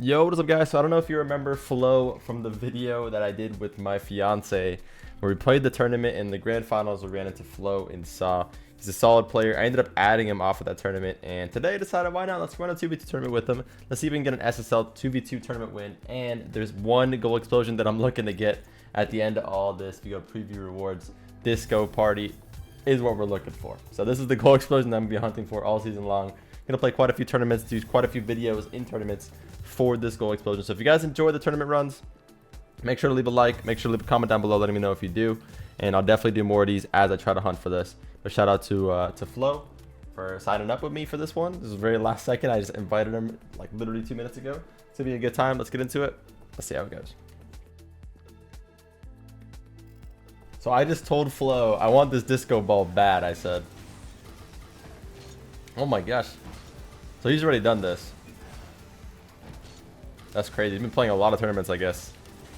Yo, what is up, guys? So I don't know if you remember Flo from the video that I did with my fiance where we played the tournament in the grand finals. We ran into Flo and Saw. He's a solid player. I ended up adding him off of that tournament, and today I decided, why not? Let's run a 2v2 tournament with him. Let's see if we can get an SSL 2v2 tournament win. And there's one goal explosion that I'm looking to get at the end of all this. If you go preview rewards, disco party is what we're looking for. So this is the goal explosion that I'm gonna be hunting for all season long. Gonna play quite a few tournaments, do quite a few videos in tournaments for this goal explosion. So if you guys enjoy the tournament runs, make sure to leave a like, make sure to leave a comment down below letting me know if you do, and I'll definitely do more of these as I try to hunt for this. But shout out to Flo for signing up with me for this one. This is very last second. I just invited him like literally 2 minutes ago. It's gonna be a good time. Let's get into it. Let's see how it goes. So I just told Flo I want this disco ball bad. I said, oh my gosh. So he's already done this. That's crazy. He's been playing a lot of tournaments, I guess.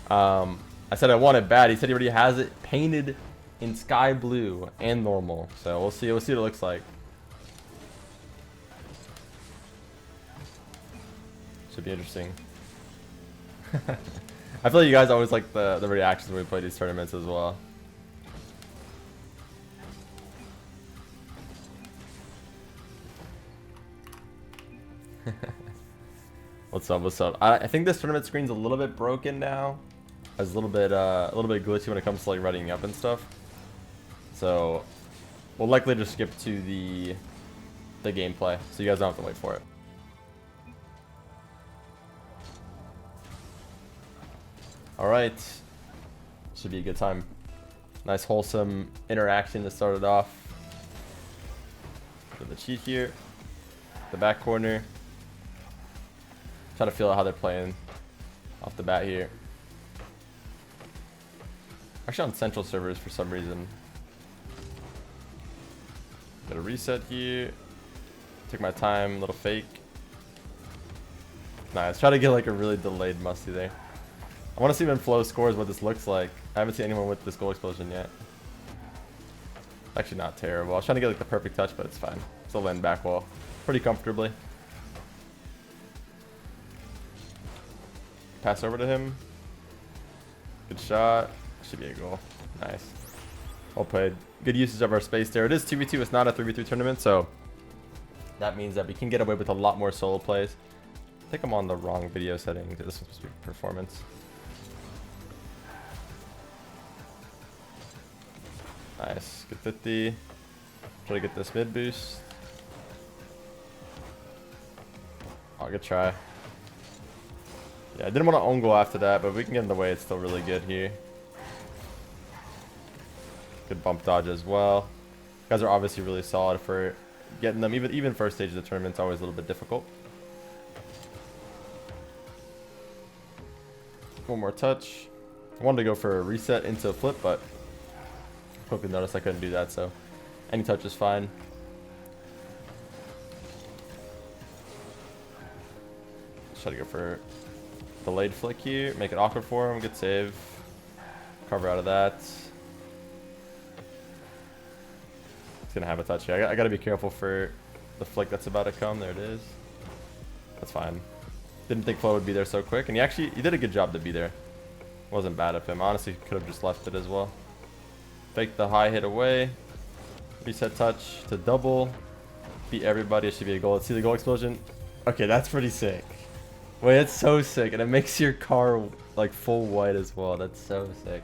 I said I want it bad. He said he already has it painted in sky blue and normal. So we'll see. We'll see what it looks like. Should be interesting. I feel like you guys always like the reactions when we play these tournaments as well. What's up? What's up? I think this tournament screen's a little bit broken now. It's a little bit glitchy when it comes to like readying up and stuff. So we'll likely just skip to the gameplay, so you guys don't have to wait for it. All right, should be a good time. Nice wholesome interaction to start it off. With the cheat here, the back corner. Trying to feel out how they're playing off the bat here. Actually on central servers for some reason. Got a reset here. Take my time, little fake. Nice. Try to get like a really delayed musty there. I want to see when Flo scores what this looks like. I haven't seen anyone with this goal explosion yet. Actually not terrible. I was trying to get like the perfect touch, but it's fine. Still land back wall pretty comfortably. Pass over to him. Good shot. Should be a goal. Nice. Well played. Good usage of our space there. It is 2v2. It's not a 3v3 tournament, so that means that we can get away with a lot more solo plays. I think I'm on the wrong video setting. This is supposed to be performance. Nice. Good 50. Try to get this mid boost. Oh, good try. Yeah, I didn't want to own goal after that, but if we can get in the way, it's still really good here. Good bump dodge as well. You guys are obviously really solid for getting them. Even first stage of the tournament is always a little bit difficult. One more touch. I wanted to go for a reset into a flip, but quickly noticed I couldn't do that, so any touch is fine. Try to go for delayed flick here, make it awkward for him. Good save. Cover out of that. He's gonna have a touch here. I gotta be careful for the flick that's about to come. There it is. That's fine. Didn't think Flo would be there so quick, and he did a good job to be there. Wasn't bad of him. Honestly, could have just left it as well. Fake the high hit away. Reset touch to double. Beat everybody. It should be a goal. Let's see the goal explosion. Okay, that's pretty sick. Wait, it's so sick, and it makes your car like full white as well. That's so sick.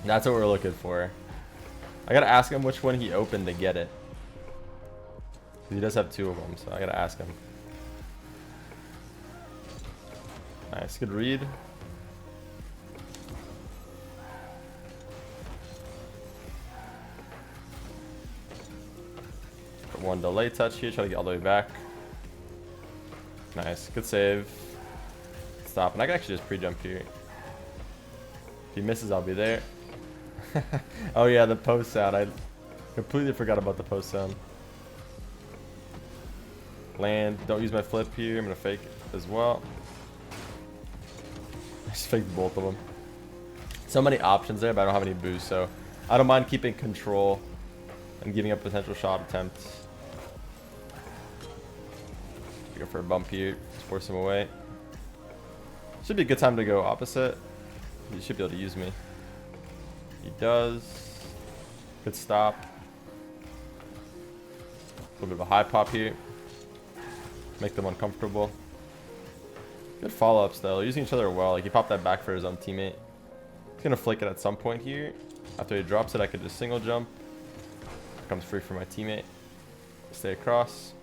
That's what we're looking for. I gotta ask him which one he opened to get it. He does have 2 of them, so I gotta ask him. Nice, good read. Got one delay touch here, try to get all the way back. Nice, good save. Stop, and I can actually just pre-jump here. If he misses, I'll be there. Oh yeah, the post sound. I completely forgot about the post sound. Land, don't use my flip here. I'm gonna fake it as well. I just faked both of them. So many options there, but I don't have any boost, so I don't mind keeping control and giving up potential shot attempts. Go for a bump here. Just force him away. Should be a good time to go opposite. He should be able to use me. He does. Good stop. A little bit of a high pop here. Make them uncomfortable. Good follow-ups though. They're using each other well. Like he popped that back for his own teammate. He's gonna flick it at some point here. After he drops it, I could just single jump. Comes free for my teammate. Stay across.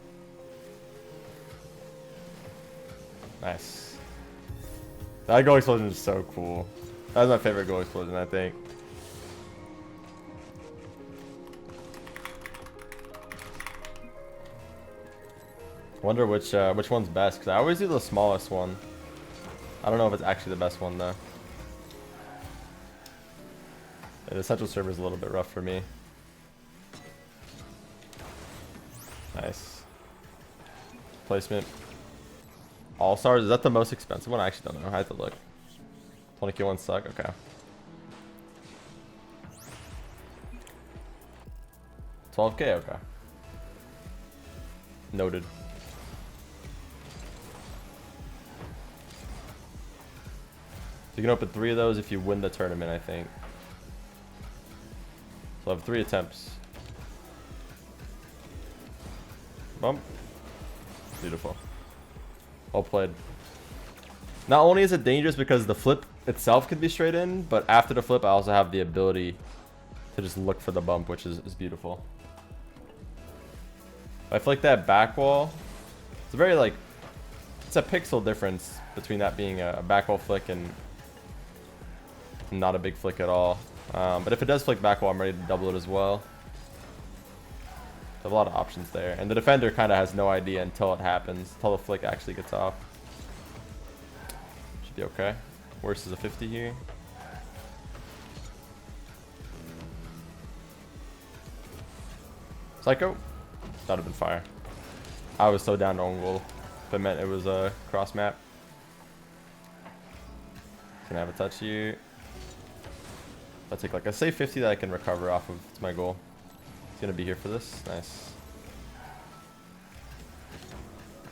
Nice. That goal explosion is so cool. That's my favorite goal explosion, I think. Wonder which one's best, because I always do the smallest one. I don't know if it's actually the best one though. Yeah, the central server is a little bit rough for me. Nice. Placement. All-Stars, is that the most expensive one? I actually don't know. I have to look. 20k ones suck? Okay. 12k? Okay. Noted. You can open 3 of those if you win the tournament, I think. So I have 3 attempts. Bump. Beautiful. Well played. Not only is it dangerous because the flip itself can be straight in, but after the flip I also have the ability to just look for the bump, which is beautiful. I flick that back wall. It's a very like, it's a pixel difference between that being a back wall flick and not a big flick at all. But if it does flick back wall, I'm ready to double it as well. There's a lot of options there. And the defender kind of has no idea until it happens, until the flick actually gets off. Should be okay. Worst is a 50 here. Psycho? That would have been fire. I was so down to own goal. If it meant it was a cross map. Can I have a touch here? I'll take like a safe 50 that I can recover off of. It's my goal. He's gonna be here for this. Nice.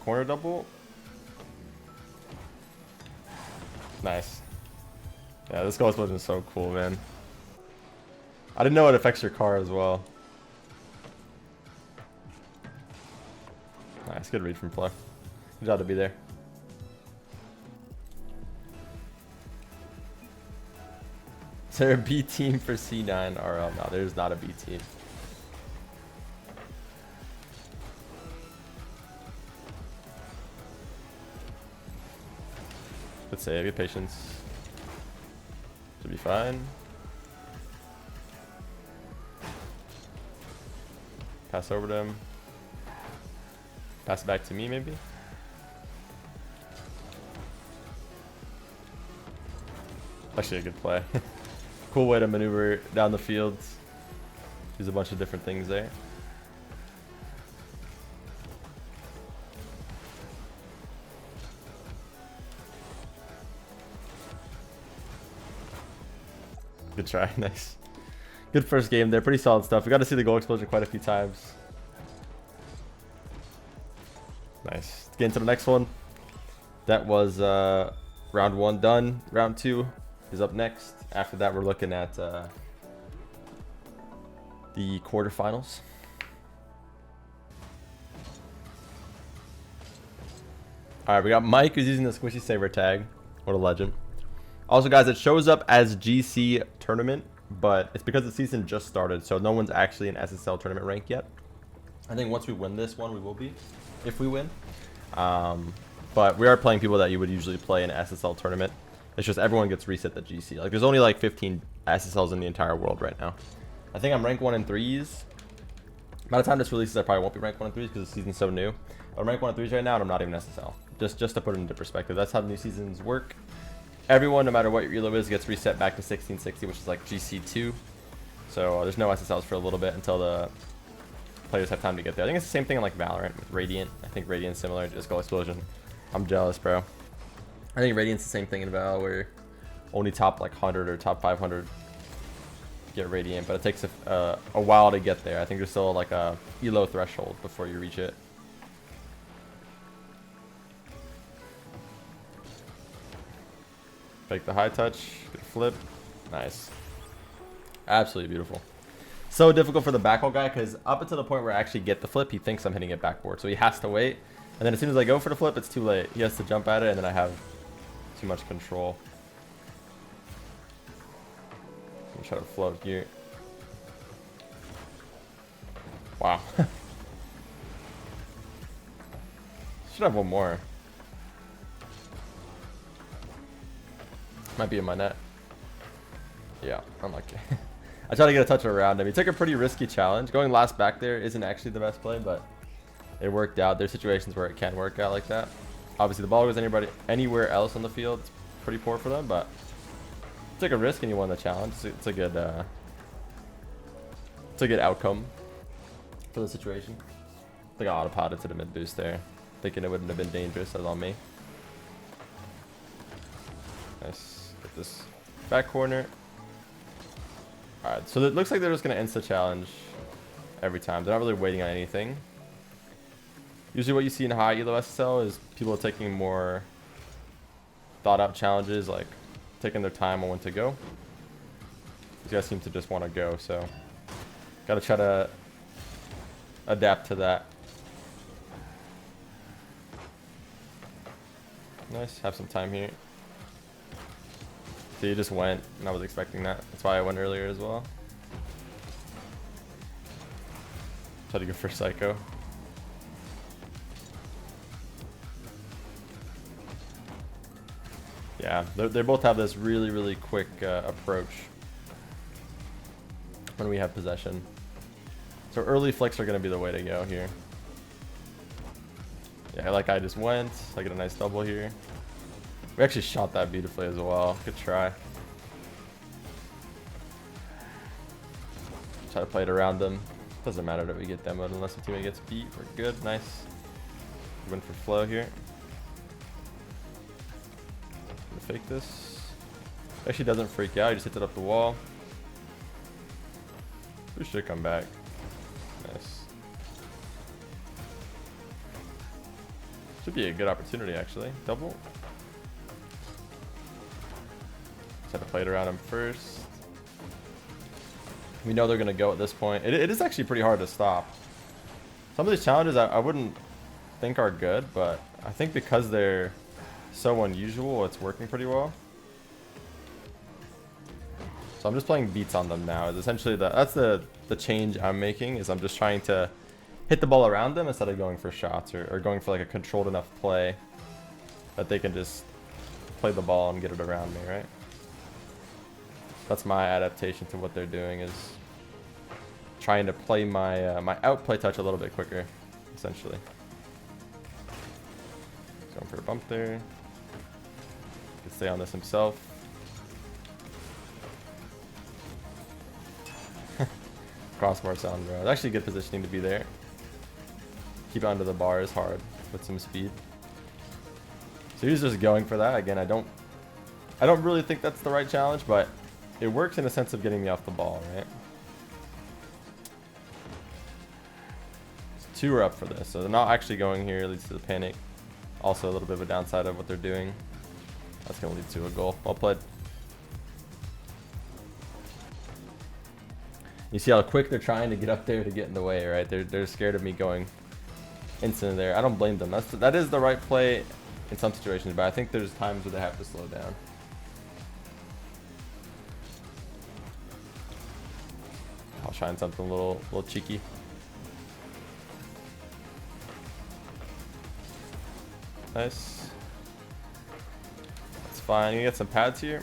Corner double. Nice. Yeah, this goal explosion is so cool, man. I didn't know it affects your car as well. Nice, good read from Flo. Good job to be there. Is there a B team for C9 RL? No, there's not a B team. Good save, good patience. Should be fine. Pass over to him. Pass it back to me, maybe? Actually a good play. Cool way to maneuver down the field. Use a bunch of different things there. Good try, nice. Good first game there, pretty solid stuff. We got to see the goal explosion quite a few times. Nice. Let's get into the next one. That was round 1 done. Round 2 is up next. After that, we're looking at the quarterfinals. All right, we got Mike who's using the Squishy Saber tag. What a legend. Also, guys, it shows up as GC tournament, but it's because the season just started, so no one's actually in SSL tournament rank yet. I think once we win this one, we will be, if we win. But we are playing people that you would usually play in an SSL tournament. It's just everyone gets reset to GC. Like, there's only like 15 SSLs in the entire world right now. I think I'm rank 1 in 3s. By the time this releases, I probably won't be rank 1 in 3s because the season's so new. But I'm rank 1 in 3s right now, and I'm not even SSL. Just to put it into perspective, that's how new seasons work. Everyone, no matter what your elo is, gets reset back to 1660, which is like GC2. So there's no SSLs for a little bit until the players have time to get there. I think it's the same thing in like Valorant with Radiant. I think Radiant's similar to just Goal Explosion. I'm jealous, bro. I think Radiant's the same thing in Val, where only top like 100 or top 500 get Radiant, but it takes a while to get there. I think there's still like a elo threshold before you reach it. Fake the high touch. Good flip. Nice. Absolutely beautiful. So difficult for the backroll guy because up until the point where I actually get the flip, he thinks I'm hitting it backboard. So he has to wait. And then as soon as I go for the flip, it's too late. He has to jump at it, and then I have too much control. I'm trying to float here. Wow. Should have one more. Might be in my net. Yeah, unlucky. I tried to get a touch around him. He took a pretty risky challenge. Going last back there isn't actually the best play, but it worked out. There's situations where it can work out like that. Obviously, the ball goes anywhere else on the field. It's pretty poor for them, but took a risk and you won the challenge. It's a good outcome for the situation. I think I auto-potted to the mid boost there, thinking it wouldn't have been dangerous. That was on me. Nice. Get this back corner. Alright, so it looks like they're just going to insta challenge every time. They're not really waiting on anything. Usually what you see in high elo SSL is people taking more thought out challenges, like taking their time on when to go. These guys seem to just want to go, so gotta try to adapt to that. Nice, have some time here. So you just went, and I was expecting that. That's why I went earlier as well. Try to go for Psycho. Yeah, they both have this really, really quick approach when we have possession. So early flicks are going to be the way to go here. Yeah, like I just went. I get a nice double here. We actually shot that beautifully as well. Good try. Try to play it around them. Doesn't matter that we get demoed unless the teammate gets beat. We're good. Nice. Went for flow here. Fake this. Actually doesn't freak out. He just hits it up the wall. We should come back. Nice. Should be a good opportunity actually. Double. Just have to play it around him first. We know they're gonna go at this point. It is actually pretty hard to stop. Some of these challenges I wouldn't think are good, but I think because they're so unusual, it's working pretty well. So I'm just playing beats on them now. Is essentially that's the change I'm making. Is I'm just trying to hit the ball around them instead of going for shots or going for like a controlled enough play that they can just play the ball and get it around me, right? That's my adaptation to what they're doing, is trying to play my my outplay touch a little bit quicker, essentially. Going for a bump there. Can stay on this himself. Crossbar sound, bro. It's actually good positioning to be there. Keep it under the bar is hard with some speed. So he's just going for that. Again, I don't really think that's the right challenge, but it works in a sense of getting me off the ball, right? So 2 are up for this. So they're not actually going here. It leads to the panic. Also a little bit of a downside of what they're doing. That's going to lead to a goal. Well played. You see how quick they're trying to get up there to get in the way, right? They're scared of me going instant there. I don't blame them. That is the right play in some situations, but I think there's times where they have to slow down. I'll shine something a little cheeky. Nice. That's fine. You get some pads here.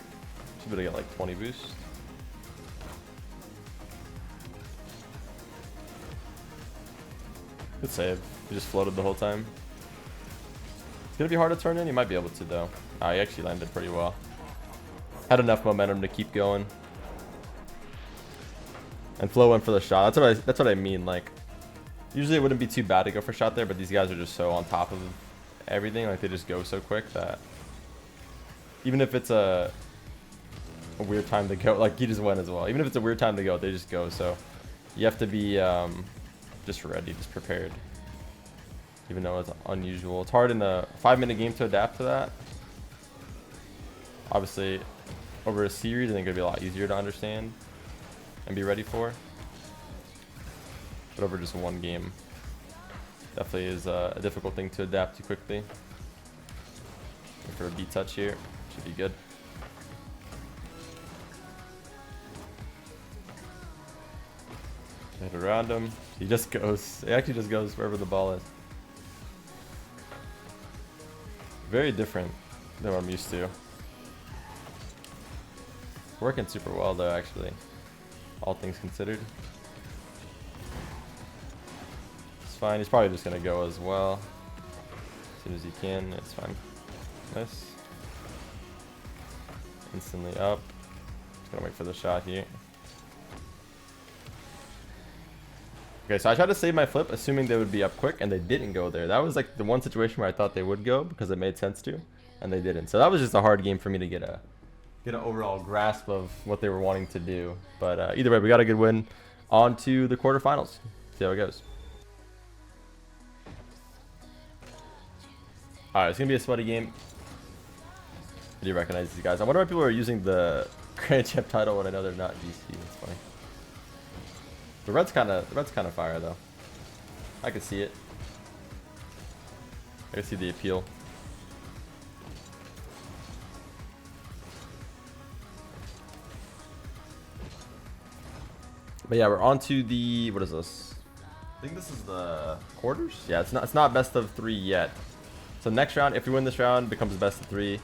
Should be able to get like 20 boost. Good save. You just floated the whole time. It's gonna be hard to turn in. You might be able to though. Ah, he actually landed pretty well. Had enough momentum to keep going. And Flo went for the shot. That's what I mean. Like, usually it wouldn't be too bad to go for a shot there, but these guys are just so on top of everything. Like, they just go so quick that even if it's a weird time to go, like he just went as well. Even if it's a weird time to go, they just go. So you have to be just ready, just prepared. Even though it's unusual, it's hard in a 5-minute game to adapt to that. Obviously, over a series, I think it'd be a lot easier to understand and be ready for. But over just one game, definitely is a difficult thing to adapt to quickly. Look for a B touch here, should be good. Hit around him. He just goes. He actually just goes wherever the ball is. Very different than what I'm used to. Working super well though, actually. All things considered. It's fine. He's probably just gonna go as well. As soon as he can, it's fine. Nice. Instantly up. Just gonna wait for the shot here. Okay, so I tried to save my flip, assuming they would be up quick, and they didn't go there. That was like the one situation where I thought they would go because it made sense to, and they didn't. So that was just a hard game for me to get an overall grasp of what they were wanting to do. But either way, we got a good win. On to the quarterfinals. See how it goes. All right, it's gonna be a sweaty game. I do recognize these guys. I wonder why people are using the Grand Champ title when I know they're not DC. That's funny. The red's kind of fire though. I can see it. I can see the appeal. But yeah, we're on to the, what is this? I think this is the quarters. Yeah, it's not best of 3 yet. So next round, if we win this round, becomes best of 3,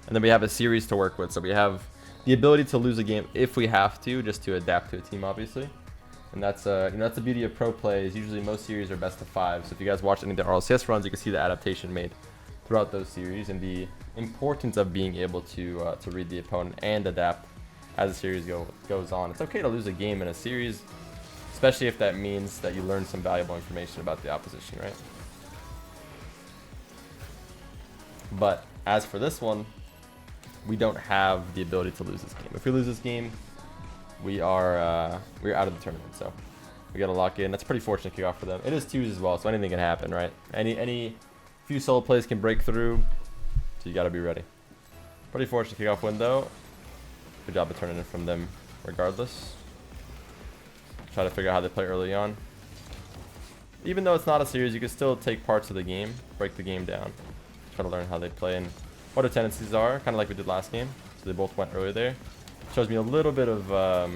and then we have a series to work with. So we have the ability to lose a game if we have to, just to adapt to a team, obviously. And that's that's the beauty of pro plays. Usually most series are best of 5. So if you guys watch any of the RLCS runs, you can see the adaptation made throughout those series and the importance of being able to read the opponent and adapt as the series goes on. It's okay to lose a game in a series, especially if that means that you learn some valuable information about the opposition, right? But as for this one, we don't have the ability to lose this game. If we lose this game, we're out of the tournament, so we gotta lock in. That's a pretty fortunate kickoff for them. It is 2s as well, so anything can happen, right? Any few solo plays can break through, so you gotta be ready. Pretty fortunate kickoff win though. Good job of turning it from them regardless. Try to figure out how they play early on. Even though it's not a series, you can still take parts of the game, break the game down, try to learn how they play and what their tendencies are, kind of like we did last game. So they both went early there. Shows me a little bit of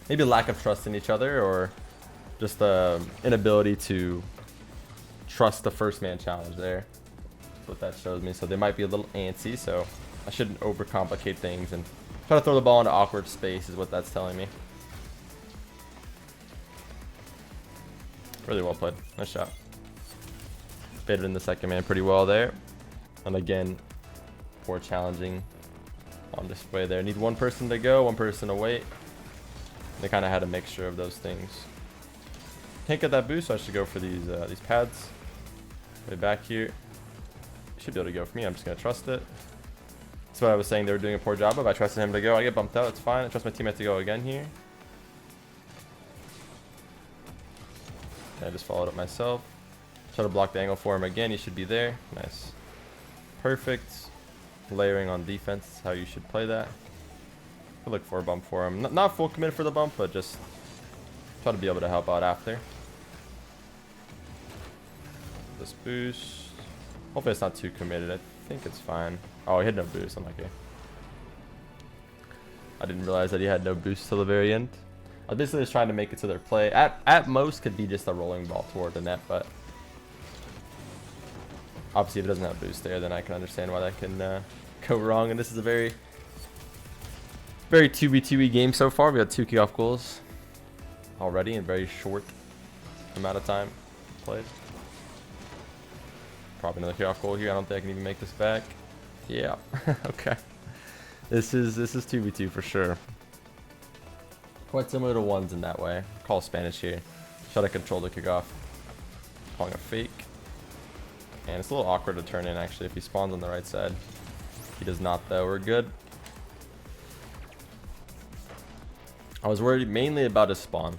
maybe lack of trust in each other, or just the inability to trust the first man challenge there. That's what that shows me. So they might be a little antsy, so I shouldn't overcomplicate things and try to throw the ball into awkward space is what that's telling me. Really well played. Nice shot. Baited in the second man pretty well there. And again, poor challenging on display there. Need one person to go, one person to wait. They kind of had a mixture of those things. Can't get that boost, so I should go for these pads. Way back here. Should be able to go for me. I'm just going to trust it. That's what I was saying they were doing a poor job of. I trusted him to go. I get bumped out. It's fine. I trust my teammate to go again here. I just followed up myself. Try to block the angle for him again. He should be there. Nice. Perfect. Layering on defense is how you should play that. I'll look for a bump for him. Not full commit for the bump, but just try to be able to help out after. This boost. Hopefully it's not too committed. I think it's fine. Oh, he had no boost. Unlucky. I didn't realize that he had no boost till the very end. I was basically just trying to make it to their play. At most could be just a rolling ball toward the net, but obviously if it doesn't have boost there, then I can understand why that can go wrong. And this is a very 2v2y game so far. We got 2 kickoff goals already in very short amount of time played. Probably another kickoff goal here. I don't think I can even make this back. Yeah. Okay. This is 2v2 for sure. Quite similar to ones in that way. Call Spanish here. Try to control the kickoff. Calling a fake. And it's a little awkward to turn in actually if he spawns on the right side. He does not though. We're good. I was worried mainly about his spawn.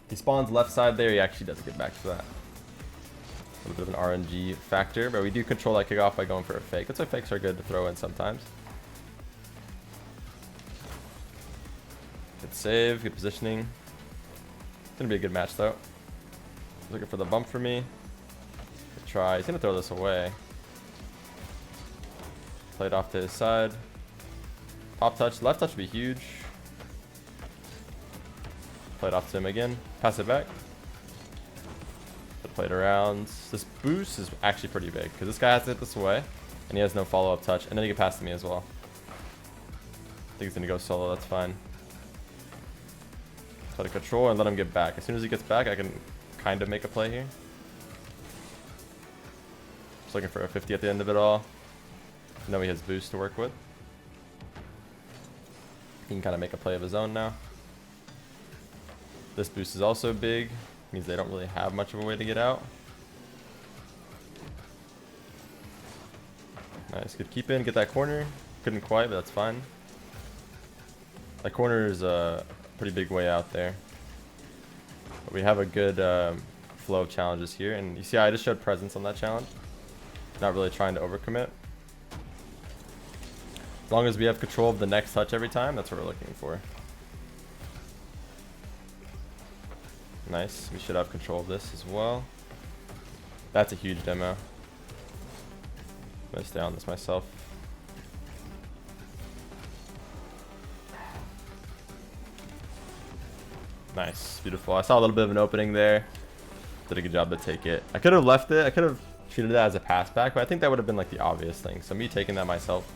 He spawns left side there. He actually does get back to that. A little bit of an RNG factor, but we do control that kickoff by going for a fake. That's why fakes are good to throw in sometimes. Good save, good positioning. It's gonna be a good match though. Looking for the bump for me. Good try. He's gonna throw this away. Play it off to his side. Pop touch, left touch would be huge. Play it off to him again. Pass it back. Play it around. This boost is actually pretty big because this guy has to hit this away and he has no follow-up touch, and then he can pass to me as well. I think he's gonna go solo. That's fine. Try to control and let him get back. As soon as he gets back, I can kind of make a play here. Just looking for a 50 at the end of it all. I know he has boost to work with. He can kind of make a play of his own now. This boost is also big. Means they don't really have much of a way to get out. Nice, good keep in. Get that corner. Couldn't quite, but that's fine. That corner is a pretty big way out there. But we have a good flow of challenges here. And you see I just showed presence on that challenge. Not really trying to overcommit. As long as we have control of the next touch every time, that's what we're looking for. Nice. We should have control of this as well. That's a huge demo. I'm gonna stay on this myself. Nice. Beautiful. I saw a little bit of an opening there. Did a good job to take it. I could have left it. I could have treated that as a pass back, but I think that would have been like the obvious thing. So me taking that myself.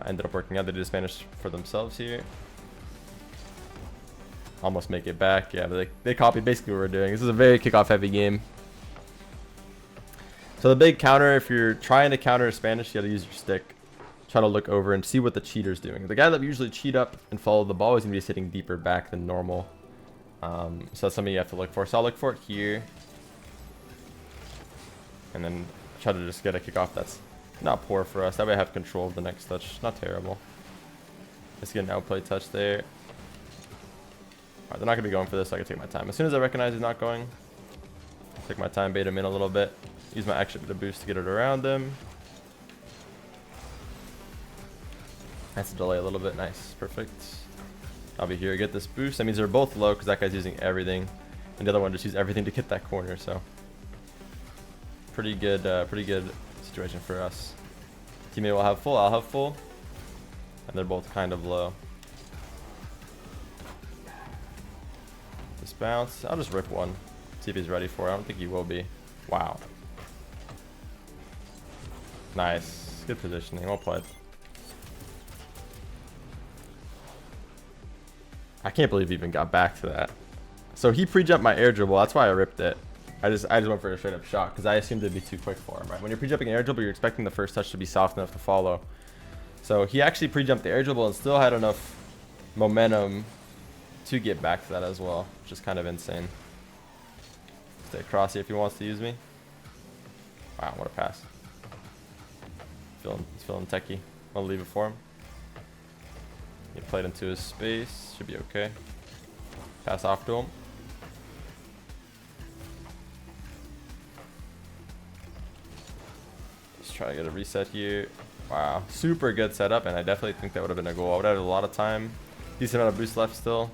Ended up working out. They just managed for themselves here. Almost make it back. Yeah, but they copied basically what we're doing. This is a very kickoff heavy game. So the big counter, if you're trying to counter Spanish, you gotta use your stick. Try to look over and see what the cheater's doing. The guy that usually cheat up and follow the ball is gonna be sitting deeper back than normal. So that's something you have to look for. So I'll look for it here. And then try to just get a kickoff that's not poor for us. That way I have control of the next touch. Not terrible. Let's get an outplay touch there. Alright, they're not going to be going for this, so I can take my time. As soon as I recognize he's not going, take my time, bait him in a little bit. Use my extra bit of boost to get it around him. That's a delay a little bit. Nice. Perfect. I'll be here. Get this boost. That means they're both low because that guy's using everything. And the other one just used everything to get that corner, so. Pretty good situation for us. Teammate will have full, I'll have full. And they're both kind of low. Bounce. I'll just rip one. See if he's ready for it. I don't think he will be. Wow. Nice. Good positioning. Well played. I can't believe he even got back to that. So he pre-jumped my air dribble. That's why I ripped it. I just went for a straight up shot because I assumed it'd be too quick for him, right? When you're pre-jumping an air dribble, you're expecting the first touch to be soft enough to follow. So he actually pre-jumped the air dribble and still had enough momentum to get back to that as well, which is kind of insane. Stay across here if he wants to use me. Wow, what a pass. He's feeling techie. I'll leave it for him. He played into his space. Should be okay. Pass off to him. Just try to get a reset here. Wow, super good setup, and I definitely think that would have been a goal. I would have had a lot of time. Decent amount of boost left still.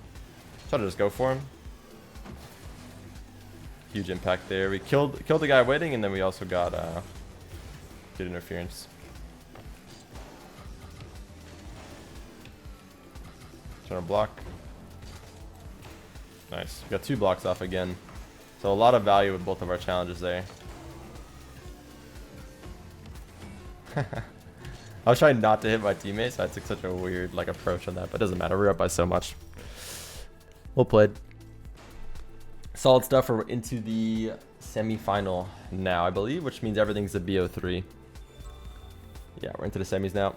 Try to just go for him. Huge impact there. We killed the guy waiting, and then we also got good interference. Trying to block. Nice. We got 2 blocks off again. So a lot of value with both of our challenges there. I was trying not to hit my teammates, so I took such a weird approach on that, but it doesn't matter. We're up by so much. Well played. Solid stuff. We're into the semi-final now, I believe, which means everything's a BO3. Yeah, we're into the semis now.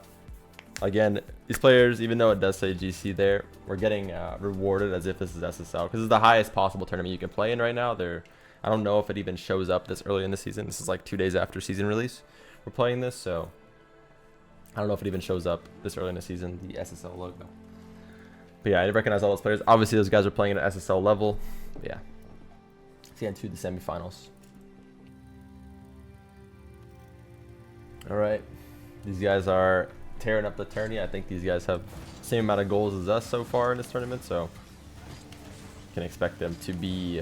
Again, these players, even though it does say GC there, we're getting rewarded as if this is SSL, because this is the highest possible tournament you can play in right now. I don't know if it even shows up this early in the season. This is like 2 days after season release. We're playing this, so I don't know if it even shows up this early in the season, the SSL logo. But yeah, I recognize all those players. Obviously, those guys are playing at SSL level. Yeah. get into the semifinals. All right, these guys are tearing up the tourney. I think these guys have the same amount of goals as us so far in this tournament, so can expect them to be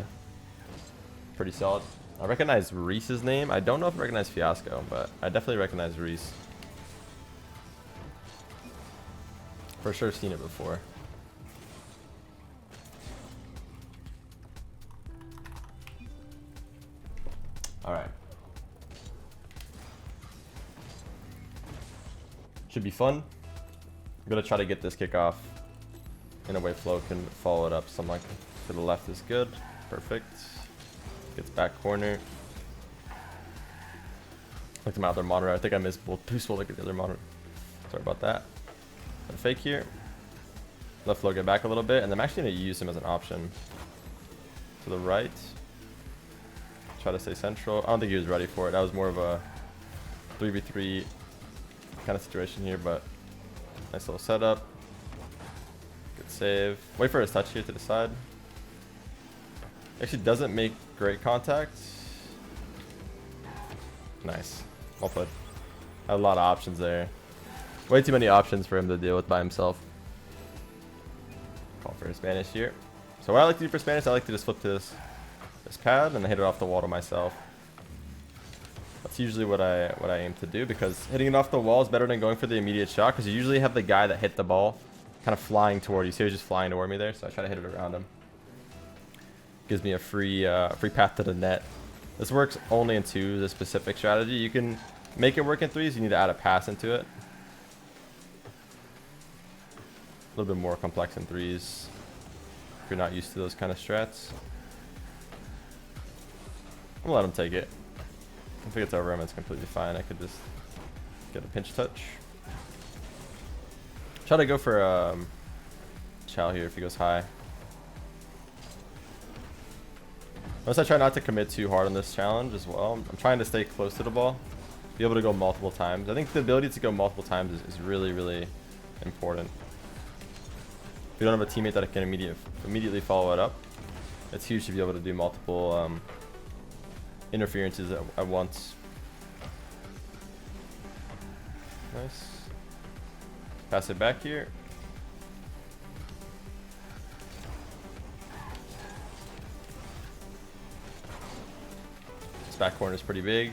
pretty solid. I recognize Reese's name. I don't know if I recognize Fiasco, but I definitely recognize Reese. For sure seen it before. All right. Should be fun. I'm gonna try to get this kickoff in a way Flo can follow it up. Something like to the left is good. Perfect. Gets back corner. Looked him out their monitor. I think I missed both boost while looking at the other monitor. Sorry about that. A fake here. Let Flo get back a little bit, and I'm actually gonna use him as an option. To the right. Try to stay central. I don't think he was ready for it. That was more of a 3v3 kind of situation here, but nice little setup. Good save. Wait for his touch here to the side. Actually doesn't make great contact. Nice. Well played. Had a lot of options there. Way too many options for him to deal with by himself. Call for Spanish here. So what I like to do for Spanish, I like to just flip to this pad and then hit it off the wall to myself. That's usually what I aim to do, because hitting it off the wall is better than going for the immediate shot, because you usually have the guy that hit the ball kind of flying toward you. See, he was just flying toward me there, so I try to hit it around him. Gives me a free path to the net. This works only in 2s, this specific strategy. You can make it work in 3s, you need to add a pass into it. A little bit more complex in 3s if you're not used to those kind of strats. I'm gonna let him take it. If it gets over him, it's completely fine. I could just get a pinch touch. Try to go for Chow here if he goes high. Notice I try not to commit too hard on this challenge as well. I'm trying to stay close to the ball, be able to go multiple times. I think the ability to go multiple times is really, really important. If you don't have a teammate that can immediately follow it up, it's huge to be able to do multiple interferences at once. Nice. Pass it back here. This back corner is pretty big.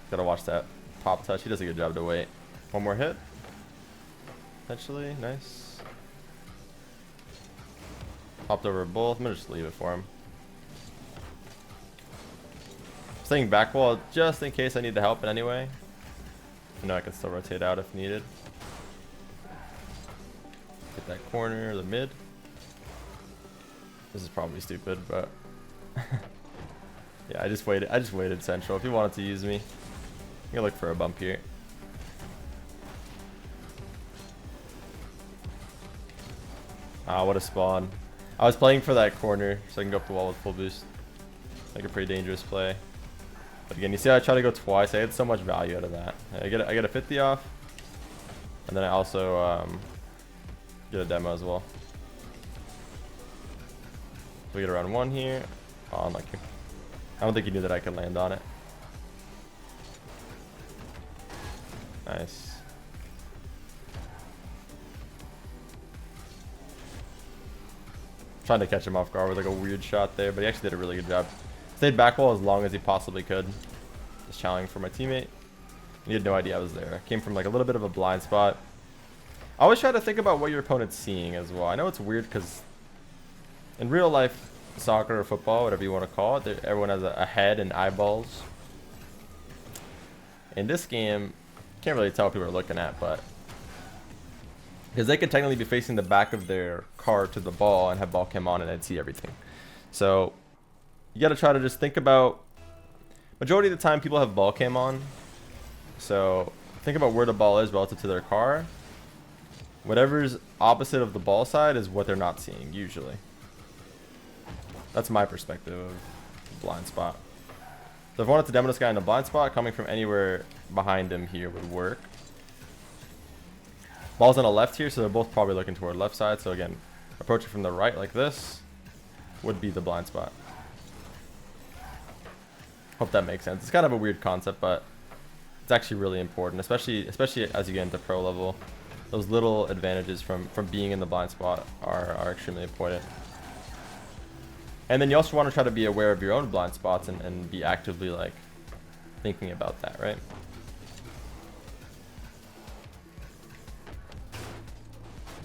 Gotta watch that pop touch. He does a good job to wait. One more hit. Potentially. Nice. Popped over both. I'm gonna just leave it for him. Staying back wall just in case I need the help in any way. I know I can still rotate out if needed. Get that corner, the mid. This is probably stupid, but yeah, I just waited central. If he wanted to use me, I'm gonna look for a bump here. Ah, what a spawn. I was playing for that corner so I can go up the wall with full boost. Like a pretty dangerous play. But again, you see how I try to go twice. I had so much value out of that. I get a 50 off, and then I also get a demo as well. We get around 1 here. Oh, unlucky. I don't think he knew that I could land on it. Nice. Trying to catch him off guard with like a weird shot there, but he actually did a really good job. Stayed back wall as long as he possibly could. Just challenging for my teammate. He had no idea I was there. Came from like a little bit of a blind spot. I always try to think about what your opponent's seeing as well. I know it's weird because in real life, soccer or football, whatever you want to call it, everyone has a head and eyeballs. In this game, can't really tell what people are looking at, but because they could technically be facing the back of their car to the ball and have ball cam on and I'd see everything. So you got to try to just think about, majority of the time people have ball cam on, so think about where the ball is relative to their car. Whatever's opposite of the ball side is what they're not seeing usually. That's my perspective of blind spot. So if I wanted to demo this guy in a blind spot, coming from anywhere behind him here would work. Ball's on the left here, so they're both probably looking toward left side. So again, approaching from the right like this would be the blind spot. Hope that makes sense. It's kind of a weird concept, but it's actually really important, especially as you get into pro level. Those little advantages from being in the blind spot are extremely important. And then you also want to try to be aware of your own blind spots and be actively like thinking about that, right?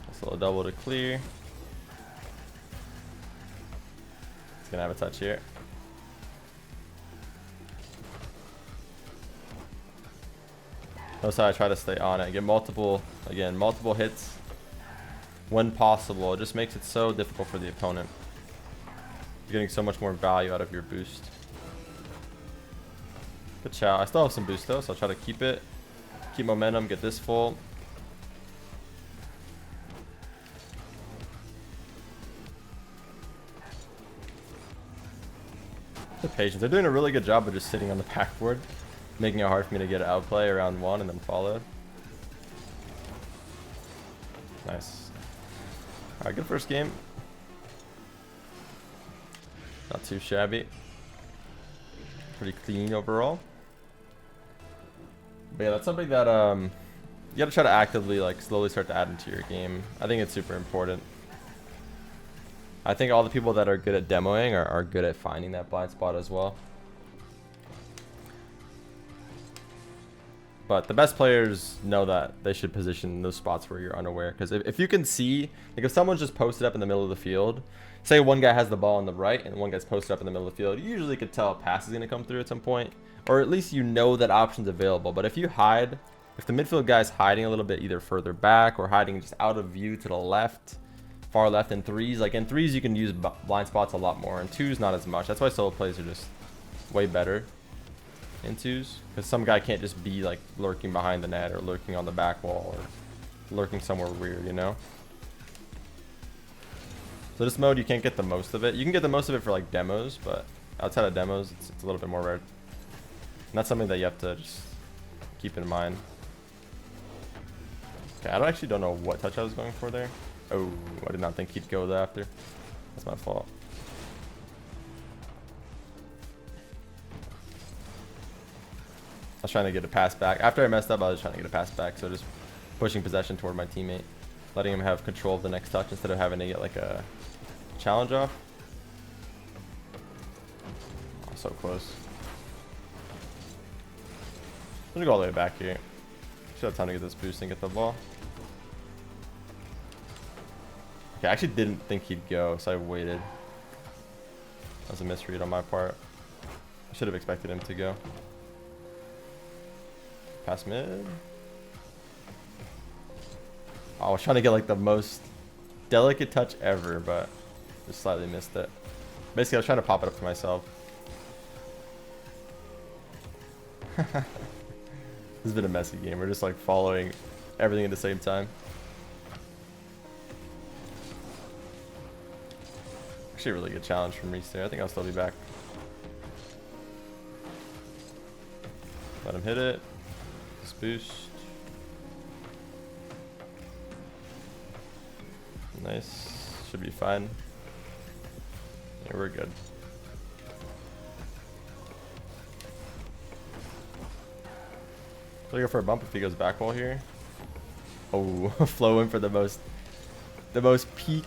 Just a little double to clear. It's gonna have a touch here. Notice how I try to stay on it. Get multiple hits when possible. It just makes it so difficult for the opponent. You're getting so much more value out of your boost. Good chow. I still have some boost though, so I'll try to keep it. Keep momentum, get this full. The patience. They're doing a really good job of just sitting on the backboard, making it hard for me to get an outplay around 1 and then follow. Nice. Alright, good first game. Not too shabby. Pretty clean overall. But yeah, that's something that you gotta try to actively like slowly start to add into your game. I think it's super important. I think all the people that are good at demoing are good at finding that blind spot as well. But the best players know that they should position those spots where you're unaware. Because if you can see, like if someone's just posted up in the middle of the field, say one guy has the ball on the right and one guy's posted up in the middle of the field, you usually could tell a pass is going to come through at some point. Or at least you know that option's available. But if you hide, if the midfield guy's hiding a little bit either further back or hiding just out of view to the left, far left in threes, like in threes you can use blind spots a lot more. In twos, not as much. That's why solo plays are just way better in twos, because some guy can't just be like lurking behind the net or lurking on the back wall or lurking somewhere weird, you know. So this mode you can't get the most of it. You can get the most of it for like demos, but outside of demos it's a little bit more rare, and that's something that you have to just keep in mind. Okay, I actually don't know what touch I was going for there. Oh, I did not think he'd go there after. That's my fault. I was trying to get a pass back. After I messed up, I was trying to get a pass back. So just pushing possession toward my teammate. Letting him have control of the next touch instead of having to get like a challenge off. Oh, so close. I'm gonna go all the way back here. Should have time to get this boost and get the ball. Okay, I actually didn't think he'd go, so I waited. That was a misread on my part. I should have expected him to go. Pass mid. Oh, I was trying to get like the most delicate touch ever, but just slightly missed it. Basically, I was trying to pop it up to myself. This has been a messy game. We're just like following everything at the same time. Actually, a really good challenge from Reese there. I think I'll still be back. Let him hit it. This boost. Nice. Should be fine. Yeah, we're good. I'll go for a bump if he goes back wall here. Oh, flow in for the most peak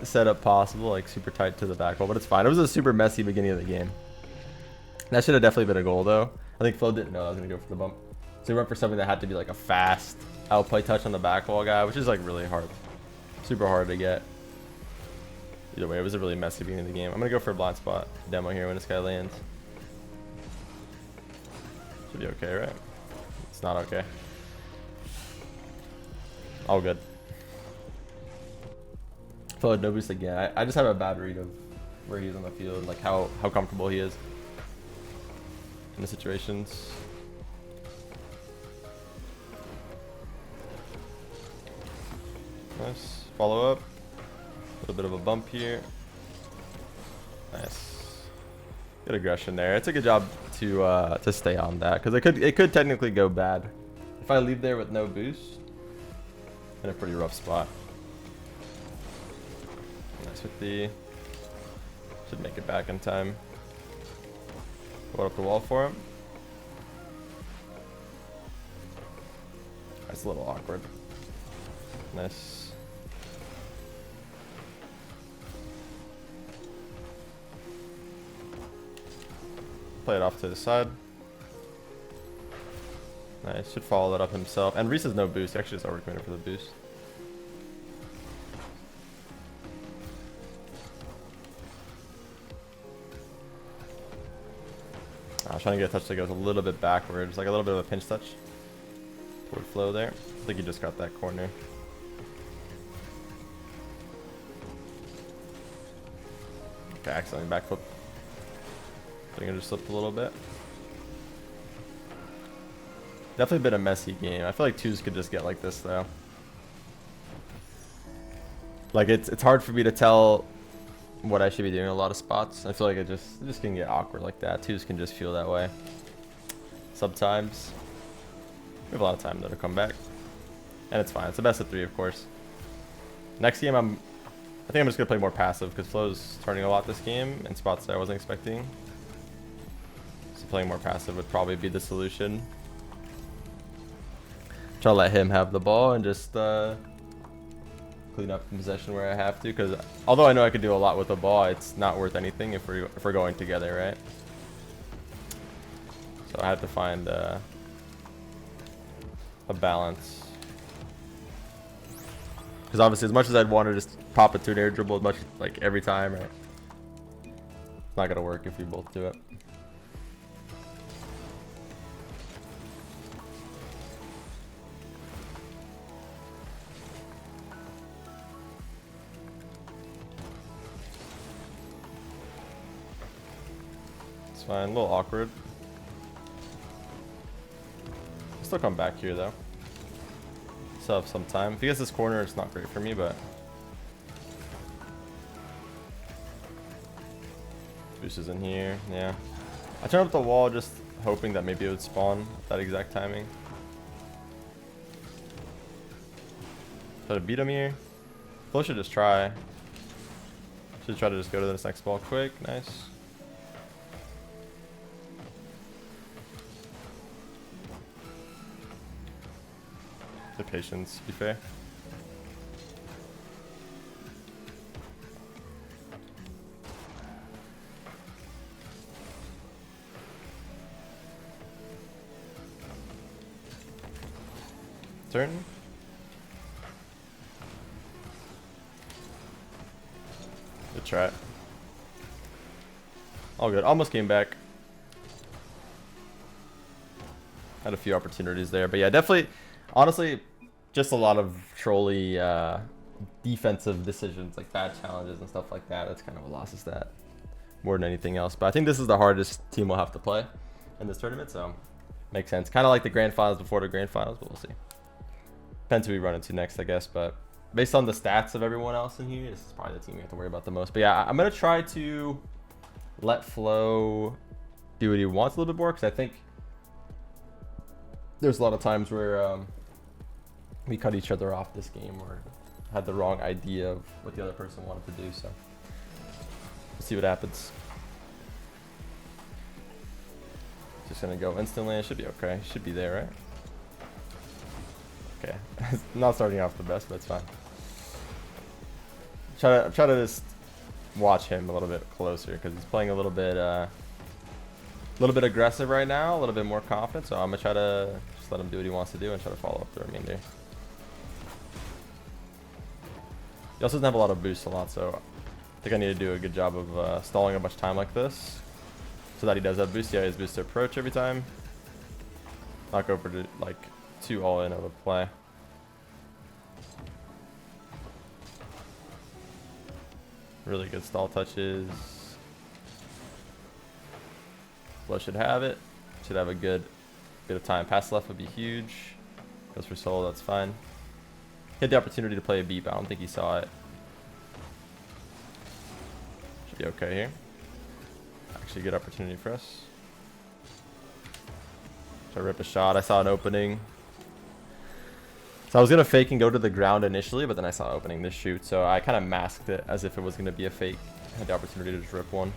setup possible, like super tight to the back wall, but it's fine. It was a super messy beginning of the game. That should have definitely been a goal though. I think Flo didn't know I was gonna go for the bump, so he went for something that had to be like a fast outplay touch on the back wall guy, which is like really hard, super hard to get. Either way, it was a really messy beginning of the game. I'm gonna go for a blind spot demo here when this guy lands. Should be okay, right? It's not okay. All good. Flo had no boost again. I just have a bad read of where he is on the field, like how comfortable he is in the situations. Nice. Follow up. A little bit of a bump here. Nice. Good aggression there. It's a good job to stay on that, because it could technically go bad if I leave there with no boost. In a pretty rough spot. Nice with the. Should make it back in time. Go up the wall for him. That's a little awkward. Nice. Play it off to the side. Nice. Should follow that up himself. And Reese has no boost. He actually just overcommitted for the boost. I was trying to get a touch that goes a little bit backwards, like a little bit of a pinch touch toward flow there. I think he just got that corner. Okay, accidentally backflip. I think I just slipped a little bit. Definitely been a messy game. I feel like twos could just get like this though. Like it's hard for me to tell what I should be doing in a lot of spots. I feel like it just can get awkward like that. Twos can just feel that way sometimes. We have a lot of time though to come back, and it's fine. It's a best of 3, of course. Next game, I think I'm just gonna play more passive because Flo's turning a lot this game in spots that I wasn't expecting. So playing more passive would probably be the solution. Try to let him have the ball and just clean up possession where I have to, because although I know I could do a lot with the ball, it's not worth anything if we're going together, right? So I have to find a balance, because obviously as much as I'd want to just pop it to an air dribble as much like every time, right? It's not gonna work if we both do it. Fine, a little awkward. Still come back here though. Still have some time. If he gets this corner, it's not great for me, but boost is in here. Yeah, I turned up the wall just hoping that maybe it would spawn at that exact timing. Try to beat him here. Flo should just try. Should try to just go to this next ball quick. Nice. The patience, to be fair. Turn. Good try. All good. Almost came back. Had a few opportunities there, but yeah, definitely. Honestly, just a lot of trolly defensive decisions, like bad challenges and stuff like that. That's kind of a loss of stat more than anything else. But I think this is the hardest team we'll have to play in this tournament, so makes sense. Kind of like the grand finals before the grand finals, but we'll see. Depends who we run into next, I guess. But based on the stats of everyone else in here, this is probably the team we have to worry about the most. But yeah, I'm gonna try to let Flo do what he wants a little bit more, because I think there's a lot of times where we cut each other off this game or had the wrong idea of what the other person wanted to do. So we'll see what happens. Just gonna go instantly. It should be okay. Should be there, right? Okay. Not starting off the best, but it's fine. Try to just watch him a little bit closer, because he's playing a little bit aggressive right now, a little bit more confident. So I'm gonna try to just let him do what he wants to do and try to follow up the remainder. He also doesn't have a lot of boost a lot, so I think I need to do a good job of stalling a bunch of time like this, so that he does have boost. Yeah, he has boost to approach every time. Not go for like too all in of a play. Really good stall touches. Flo should have it. Should have a good bit of time. Pass left would be huge. Goes for solo, that's fine. He had the opportunity to play a beat, but I don't think he saw it. Should be okay here. Actually a good opportunity for us. Try to rip a shot. I saw an opening. So I was going to fake and go to the ground initially, but then I saw an opening to shoot. So I kind of masked it as if it was going to be a fake. I had the opportunity to just rip one.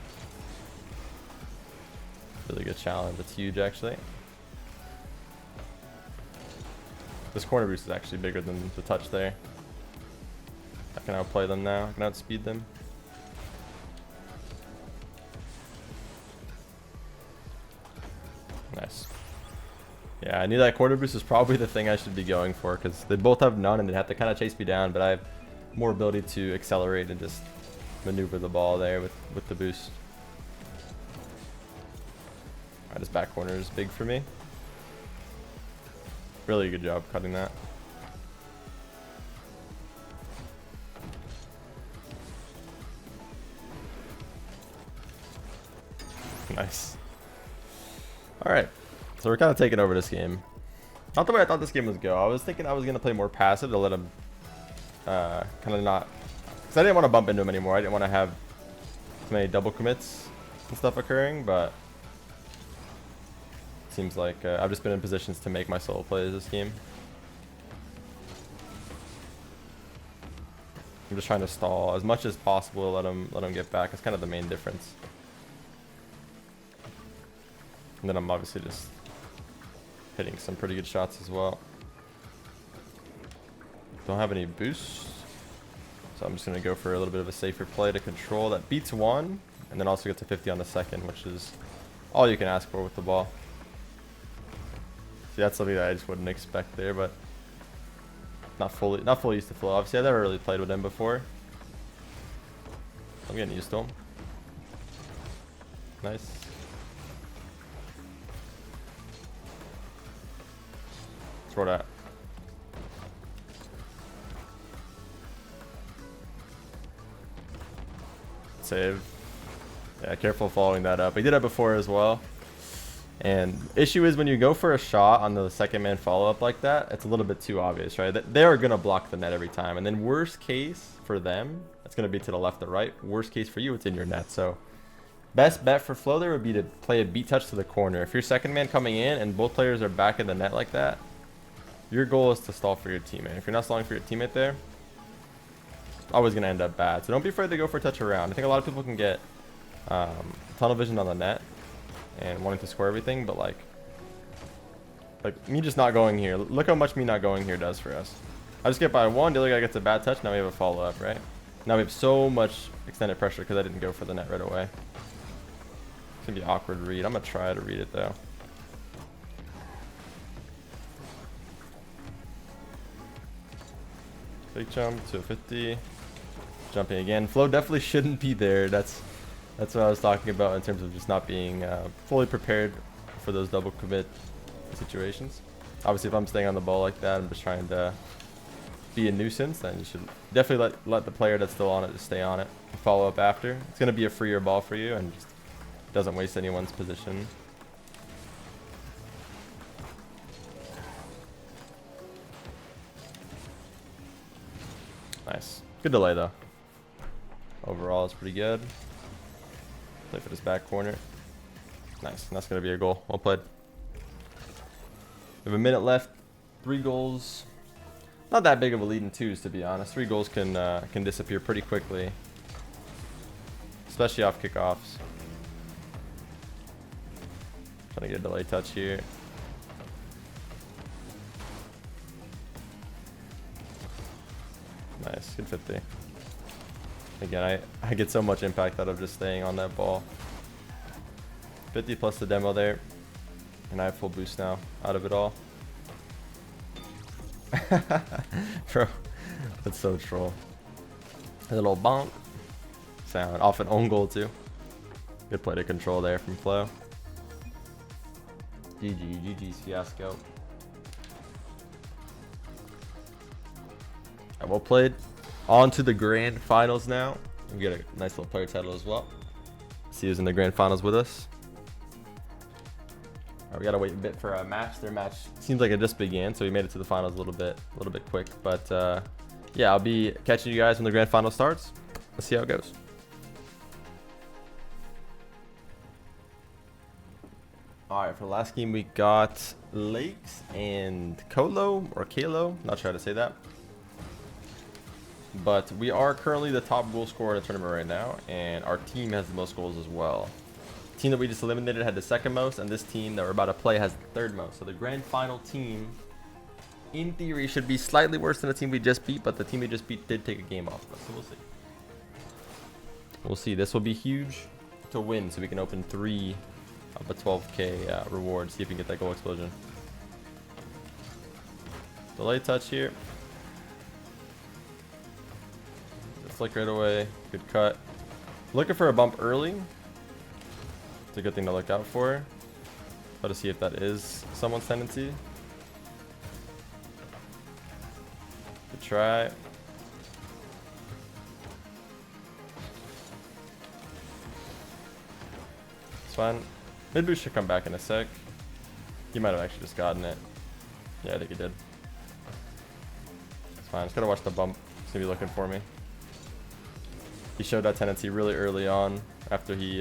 Really good challenge. It's huge, actually. This corner boost is actually bigger than the touch there. I can outplay them now. I can outspeed them. Nice. Yeah, I knew that quarter boost was probably the thing I should be going for, because they both have none and they have to kind of chase me down, but I have more ability to accelerate and just maneuver the ball there with the boost. Alright, this back corner is big for me. Really good job cutting that. Nice. Alright, so we're kind of taking over this game. Not the way I thought this game was go. I was thinking I was going to play more passive to let him kind of not... Because I didn't want to bump into him anymore. I didn't want to have too many double commits and stuff occurring, but... It seems like I've just been in positions to make my solo plays this game. I'm just trying to stall as much as possible, let him get back. It's kind of the main difference. And then I'm obviously just hitting some pretty good shots as well. Don't have any boosts, so I'm just going to go for a little bit of a safer play to control. That beats one, and then also get to 50 on the second, which is all you can ask for with the ball. See, that's something that I just wouldn't expect there, but not fully used to flow. Obviously, I've never really played with him before. I'm getting used to him. Nice. Throw that. Save. Yeah, careful following that up. We did that before as well. And issue is when you go for a shot on the second man follow-up like that, it's a little bit too obvious, right? They are going to block the net every time. And then worst case for them, it's going to be to the left or right. Worst case for you, it's in your net. So best bet for flow there would be to play a beat touch to the corner. If your second man coming in and both players are back in the net like that, your goal is to stall for your teammate. If you're not stalling for your teammate there, it's always going to end up bad. So don't be afraid to go for a touch around. I think a lot of people can get tunnel vision on the net and wanting to score everything, but like me just not going here. Look how much me not going here does for us. I just get by one, the other guy gets a bad touch, now we have a follow-up, right? Now we have so much extended pressure because I didn't go for the net right away. It's going to be an awkward read. I'm going to try to read it though. Fake jump to 50. Jumping again. Flow definitely shouldn't be there. That's what I was talking about in terms of just not being fully prepared for those double commit situations. Obviously, if I'm staying on the ball like that, I'm just trying to be a nuisance, then you should definitely let the player that's still on it just stay on it. Follow up after. It's going to be a freer ball for you and just doesn't waste anyone's position. Nice. Good delay though. Overall, it's pretty good. Play for this back corner. Nice. And that's going to be a goal. Well played. We have a minute left. 3 goals. Not that big of a lead in twos, to be honest. 3 goals can disappear pretty quickly, especially off kickoffs. Trying to get a delay touch here. Nice, good 50. Again, I get so much impact out of just staying on that ball. 50 plus the demo there, and I have full boost now out of it all. Bro, that's so troll. A little bonk sound off an own goal too. Good play to control there from Flo. GG's fiasco. Well played. On to the grand finals now. We get a nice little player title as well. See who's in the grand finals with us. We gotta wait a bit for a match. Their match seems like it just began, so we made it to the finals a little bit quick. But yeah, I'll be catching you guys when the grand final starts. Let's see how it goes. All right, for the last game we got Lakes and Kolo or Kalo. Not sure how to say that. But we are currently the top goal scorer in the tournament right now, and our team has the most goals as well. team that we just eliminated had the second most, and this team that we're about to play has the third most. So the grand final team, in theory, should be slightly worse than the team we just beat, but the team we just beat did take a game off of us, so we'll see. We'll see. This will be huge to win, so we can open 3 of a 12k reward. See if we can get that goal explosion. Delay touch here. Flick right away. Good cut. Looking for a bump early. It's a good thing to look out for. Try to see if that is someone's tendency. Good try. It's fine. Mid boost should come back in a sec. He might have actually just gotten it. Yeah, I think he did. It's fine. Just gotta watch the bump. He's gonna be looking for me. He showed that tendency really early on after he